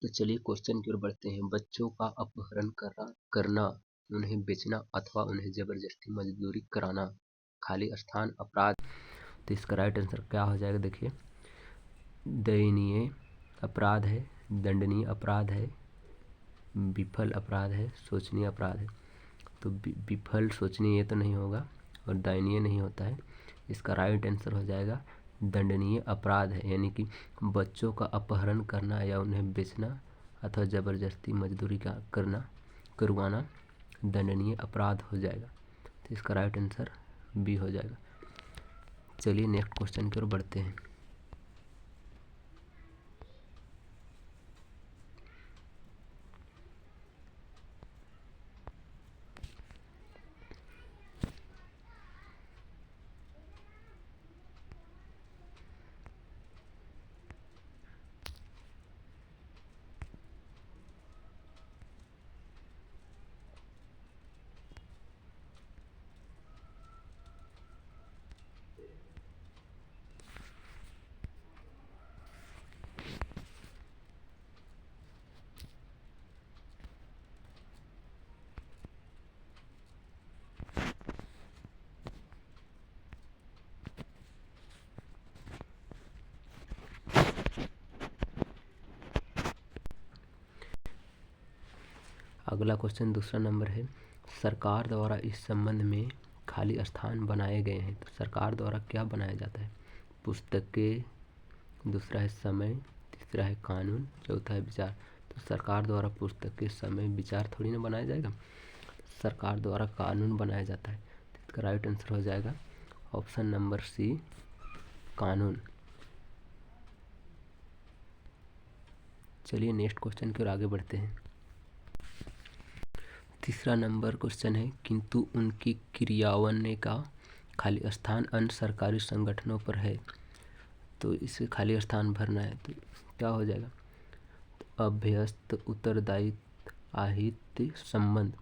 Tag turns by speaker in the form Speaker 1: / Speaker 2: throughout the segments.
Speaker 1: तो चलिए क्वेश्चन की ओर बढ़ते हैं। बच्चों का अपहरण करना, उन्हें बेचना अथवा उन्हें जबरदस्ती मजदूरी कराना खाली स्थान अपराध। तो इसका राइट आंसर क्या हो जाएगा? देखिए, दयनीय अपराध है, दंडनीय अपराध है, विफल अपराध है, शोचनीय अपराध है। तो विफल शोचनीय ये तो नहीं होगा और दयनीय नहीं होता है। इसका राइट आंसर हो जाएगा दंडनीय अपराध है, यानी कि बच्चों का अपहरण करना या उन्हें बेचना अथवा ज़बरदस्ती मजदूरी का करवाना दंडनीय अपराध हो जाएगा। तो इसका राइट आंसर बी हो जाएगा। चलिए नेक्स्ट क्वेश्चन की ओर बढ़ते हैं। अगला क्वेश्चन दूसरा नंबर है। सरकार द्वारा इस संबंध में खाली स्थान बनाए गए हैं। तो सरकार द्वारा क्या बनाया जाता है? पुस्तकें, दूसरा है समय, तीसरा है कानून, चौथा है विचार। तो सरकार द्वारा पुस्तकें, समय, विचार थोड़ी ना बनाया जाएगा, सरकार द्वारा कानून बनाया जाता है। तो इसका राइट आंसर हो जाएगा ऑप्शन नंबर सी, कानून। चलिए नेक्स्ट क्वेश्चन की ओर आगे बढ़ते हैं। तीसरा नंबर क्वेश्चन है, किंतु उनकी क्रियान्वयन का खाली स्थान अन्य सरकारी संगठनों पर है। तो इसे खाली स्थान भरना है, तो क्या हो जाएगा? तो अभ्यस्त, उत्तरदायित्व, आहित, संबंध।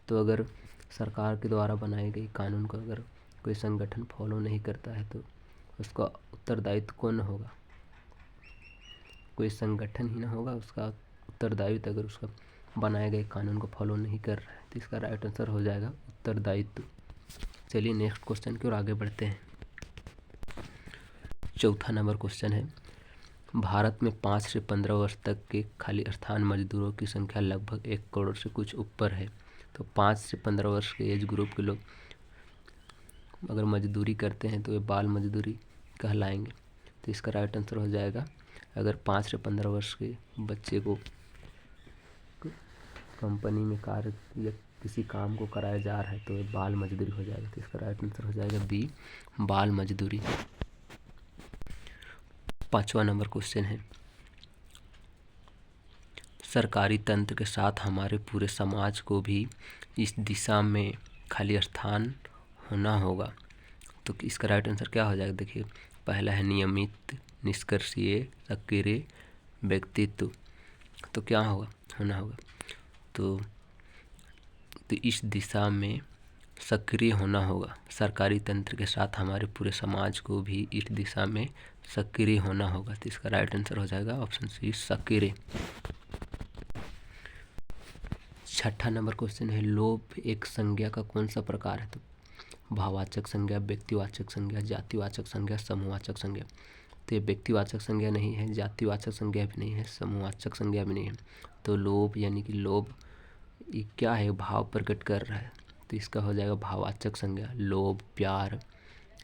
Speaker 1: तो अगर सरकार के द्वारा बनाए गए कानून को अगर कोई संगठन फॉलो नहीं करता है तो उसका उत्तरदायित्व कौन होगा? कोई संगठन ही ना होगा उसका उत्तरदायित्व, अगर उसका बनाए गए कानून को फॉलो नहीं कर रहा है। तो इसका राइट आंसर हो जाएगा उत्तरदायित्व। चलिए नेक्स्ट क्वेश्चन की ओर आगे बढ़ते हैं। चौथा नंबर क्वेश्चन है, भारत में 5 से 15 वर्ष तक के खाली स्थान मजदूरों की संख्या लगभग 1 करोड़ से कुछ ऊपर है। तो 5 से 15 वर्ष के एज ग्रुप के लोग अगर मजदूरी करते हैं तो ये बाल मजदूरी कहलाएंगे। तो इसका राइट आंसर हो जाएगा, अगर 5 से 15 वर्ष के बच्चे को कंपनी में कार्य या किसी काम को कराया जा रहा है तो ये बाल मजदूरी हो जाएगा। तो इसका राइट आंसर हो जाएगा बी, बाल मजदूरी। पांचवा नंबर क्वेश्चन है, सरकारी तंत्र के साथ हमारे पूरे समाज को भी इस दिशा में खाली स्थान होना होगा। तो इसका राइट आंसर क्या हो जाएगा? देखिए, पहला है नियमित, निष्कर्षीय, सक्रिय, व्यक्तित्व। तो क्या होना होगा? तो इस दिशा में सक्रिय होना होगा। सरकारी तंत्र के साथ हमारे पूरे समाज को भी इस दिशा में सक्रिय होना होगा। तो इसका राइट आंसर हो जाएगा ऑप्शन सी, सक्रिय। छठा नंबर क्वेश्चन है, लोभ एक संज्ञा का कौन सा प्रकार है? तो भाववाचक संज्ञा, व्यक्तिवाचक संज्ञा, जातिवाचक संज्ञा, समूहवाचक संज्ञा। तो ये व्यक्तिवाचक संज्ञा नहीं है, जातिवाचक संज्ञा भी नहीं है, समूहवाचक संज्ञा भी नहीं है। तो लोभ यानी कि लोभ ये क्या है? भाव प्रकट कर रहा है। तो इसका हो जाएगा भाववाचक संज्ञा। लोभ, प्यार,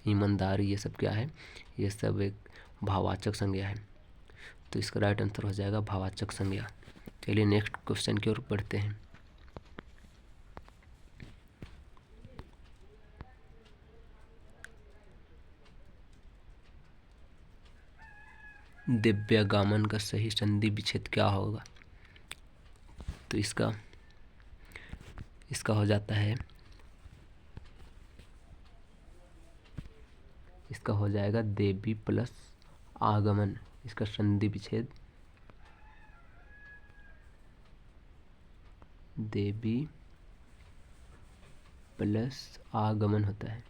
Speaker 1: ईमानदारी, ये सब क्या है? ये सब एक भाववाचक संज्ञा है। तो इसका राइट आंसर हो जाएगा भाववाचक संज्ञा। चलिए नेक्स्ट क्वेश्चन की ओर बढ़ते हैं। दिव्यागमन का सही संधि विच्छेद क्या होगा? तो इसका हो जाता है, इसका हो जाएगा देवी प्लस आगमन। इसका संधि विच्छेद देवी प्लस आगमन होता है।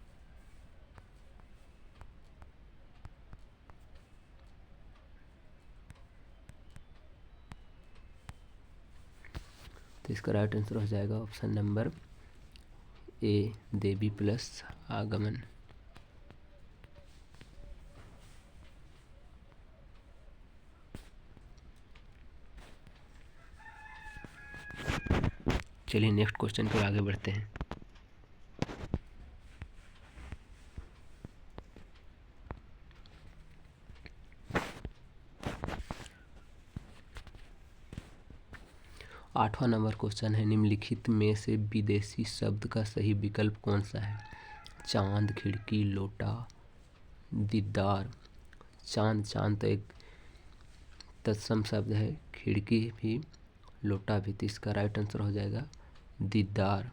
Speaker 1: तो इसका राइट आंसर हो जाएगा option number A, Devi plus आगमन। चलिए नेक्स्ट क्वेश्चन पर आगे बढ़ते हैं। आठवां नंबर क्वेश्चन है, निम्नलिखित में से विदेशी शब्द का सही विकल्प कौन सा है? चांद, खिड़की, लोटा, दीदार। चांद तो एक तत्सम शब्द है, खिड़की भी, लोटा भी। तो इसका राइट आंसर हो जाएगा दीदार।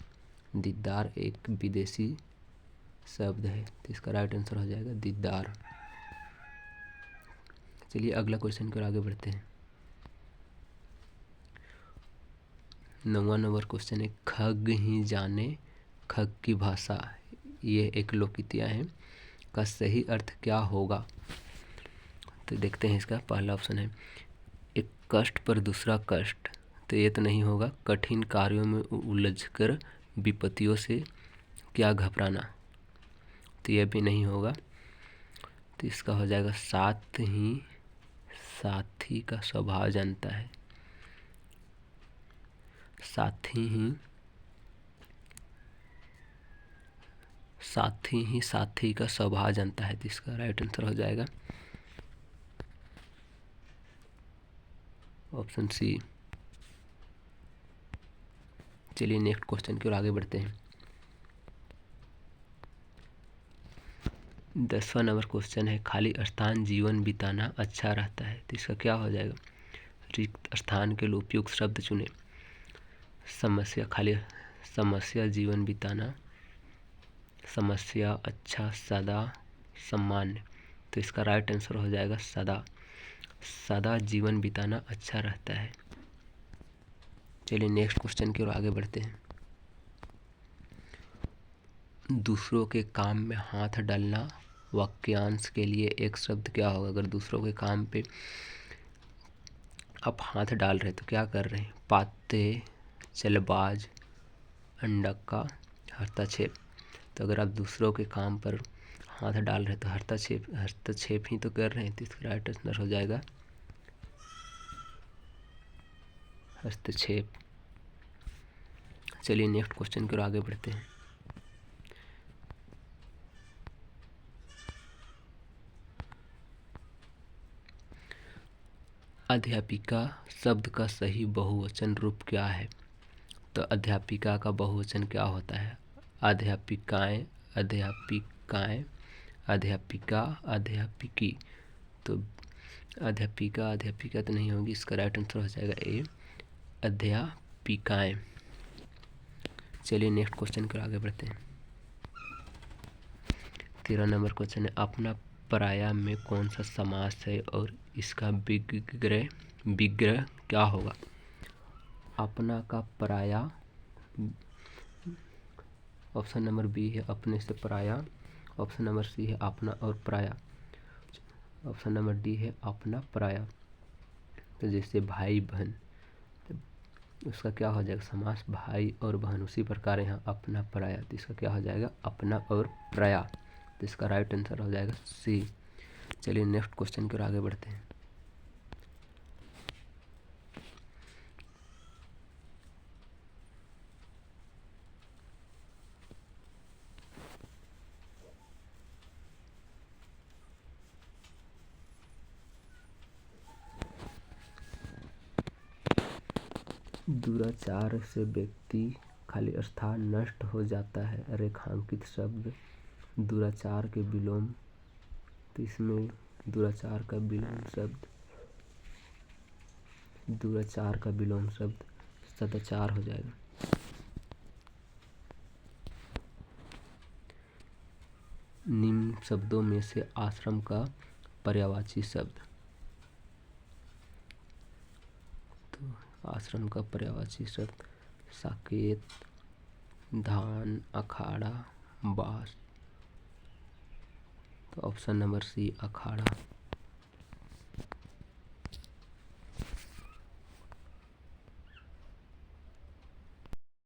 Speaker 1: दीदार एक विदेशी शब्द है, तो इसका राइट आंसर हो जाएगा दीदार। चलिए अगला क्वेश्चन की ओर आगे बढ़ते हैं। 9वां नंबर क्वेश्चन है, खग ही जाने खग की भाषा, ये एक लोकगीतियाँ हैं, का सही अर्थ क्या होगा? तो देखते हैं। इसका पहला ऑप्शन है, एक कष्ट पर दूसरा कष्ट, तो ये तो नहीं होगा। कठिन कार्यों में उलझकर विपत्तियों से क्या घबराना, तो यह भी नहीं होगा। तो इसका हो जाएगा, साथ ही साथी का स्वभाव जानता है। साथी ही साथी का स्वभाव जानता है। तो इसका राइट आंसर हो जाएगा ऑप्शन सी। चलिए नेक्स्ट क्वेश्चन की ओर आगे बढ़ते हैं। 10वां नंबर क्वेश्चन है, खाली स्थान जीवन बिताना अच्छा रहता है, तो इसका क्या हो जाएगा? रिक्त स्थान के लिए उपयुक्त शब्द चुने। समस्या, खाली समस्या, जीवन बिताना, समस्या, अच्छा, सदा, सामान्य। तो इसका राइट आंसर हो जाएगा सदा। सदा जीवन बिताना अच्छा रहता है। चलिए नेक्स्ट क्वेश्चन की ओर आगे बढ़ते हैं। दूसरों के काम में हाथ डालना, वाक्यांश के लिए एक शब्द क्या होगा? अगर दूसरों के काम पे आप हाथ डाल रहे हैं तो क्या कर रहे हैं? पाते, चलबाज, अंडक्का, हस्तक्षेप। तो अगर आप दूसरों के काम पर हाथ डाल रहे हैं तो हस्तक्षेप ही तो कर रहे हैं। तो इसका राइट आंसर हो जाएगा हस्तक्षेप। चलिए नेक्स्ट क्वेश्चन की ओर आगे बढ़ते हैं। अध्यापिका शब्द का सही बहुवचन रूप क्या है? तो अध्यापिका का बहुवचन क्या होता है? अध्यापिकाएं, अध्यापिकाएं, अध्यापिका, अध्यापिकी। तो अध्यापिका तो नहीं होगी। इसका राइट आंसर हो जाएगा ए, अध्यापिकाएं। चलिए नेक्स्ट क्वेश्चन की ओर आगे बढ़ते हैं। 13 नंबर क्वेश्चन है, अपना पराया में कौन सा समास है और इसका विग्रह क्या होगा? अपना का पराया, ऑप्शन नंबर बी है अपने से पराया, ऑप्शन नंबर सी है अपना और पराया, ऑप्शन नंबर डी है अपना पराया। तो जैसे भाई बहन, तो उसका क्या हो जाएगा? समास भाई और बहन। उसी प्रकार यहाँ अपना पराया, तो इसका क्या हो जाएगा? अपना और पराया। तो इसका राइट आंसर हो जाएगा सी। चलिए नेक्स्ट क्वेश्चन की ओर आगे बढ़ते हैं। दुराचार से व्यक्ति खाली स्थान नष्ट हो जाता है। रेखांकित शब्द दुराचार के विलोम, तो इसमें दुराचार का विलोम शब्द सदाचार हो जाएगा। निम्न शब्दों में से आश्रम का पर्यायवाची शब्द, तो आश्रम का पर्यायवाची शब्द साकेत, धान, अखाड़ा, बास। तो ऑप्शन नंबर सी अखाड़ा।